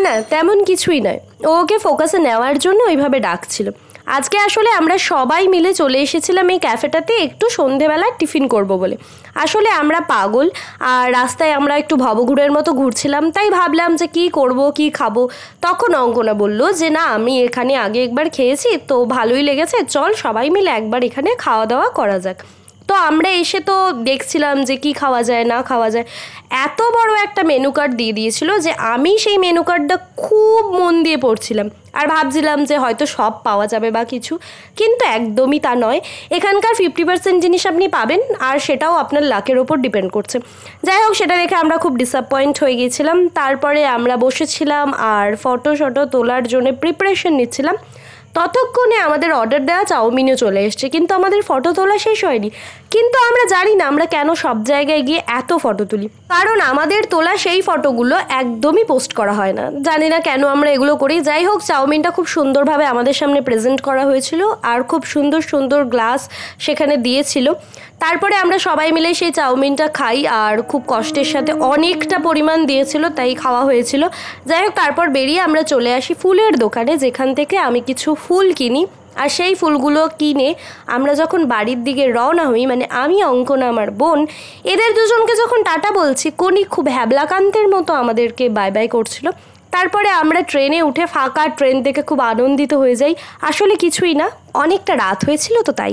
না তেমন কিছুই নয়, ওকে ফোকাসে নেওয়ার জন্য ওইভাবে ডাকছিল। আজকে আসলে আমরা সবাই মিলে চলে এসেছিলাম এই ক্যাফেটাতে একটু সন্ধেবেলায় টিফিন করব বলে। আসলে আমরা পাগল, আর রাস্তায় আমরা একটু ভবঘুরের মতো ঘুরছিলাম, তাই ভাবলাম যে কি করব কি খাবো। তখন অঙ্কনা বলল যে না, আমি এখানে আগে একবার খেয়েছি তো ভালোই লেগেছে, চল সবাই মিলে একবার এখানে খাওয়া দাওয়া করা যাক। তো আমরা এসে তো দেখছিলাম যে কি খাওয়া যায় না খাওয়া যায়। এত বড় একটা মেনু কার্ড দিয়ে দিয়েছিল যে আমি সেই মেনু কার্ডটা খুব মন দিয়ে পড়ছিলাম আর ভাবছিলাম যে হয়তো সব পাওয়া যাবে বা কিছু, কিন্তু একদমই তা নয়। এখানকার 50% জিনিস আপনি পাবেন, আর সেটাও আপনার লাকের ওপর ডিপেন্ড করছে। যাই হোক, সেটা দেখে আমরা খুব ডিসঅ্যাপয়েন্ট হয়ে গিয়েছিলাম। তারপরে আমরা বসেছিলাম আর ফটো তোলার জন্য প্রিপারেশন নিচ্ছিলাম। ততক্ষণে আমাদের অর্ডার দেওয়া চাউমিনও চলে এসছে, কিন্তু আমাদের ফটো তোলা শেষ হয়নি। কিন্তু আমরা জানি না আমরা কেন সব জায়গায় গিয়ে এত ফটো তুলি, কারণ আমাদের তোলা সেই ফটোগুলো একদমই পোস্ট করা হয় না। জানি না কেন আমরা এগুলো করি। যাই হোক, চাউমিনটা খুব সুন্দরভাবে আমাদের সামনে প্রেজেন্ট করা হয়েছিল আর খুব সুন্দর সুন্দর গ্লাস সেখানে দিয়েছিল। তারপরে আমরা সবাই মিলে সেই চাউমিনটা খাই, আর খুব কষ্টের সাথে অনেকটা পরিমাণ দিয়েছিল তাই খাওয়া হয়েছিল। যাই হোক, তারপর বেরিয়ে আমরা চলে আসি ফুলের দোকানে, যেখান থেকে আমি কিছু ফুল কিনি। আর সেই ফুলগুলো কিনে আমরা যখন বাড়ির দিকে রওনা হই, মানে আমি, অঙ্কনা, আমার বোন, এদের দুজনকে যখন টাটা বলছি, কোনি খুব হ্যাবলাকান্তের মতো আমাদেরকে বাই বাই করছিল। তারপরে আমরা ট্রেনে উঠে ফাঁকা ট্রেন থেকে খুব আনন্দিত হয়ে যাই। আসলে কিছুই না, অনেকটা রাত হয়েছিল তো তাই।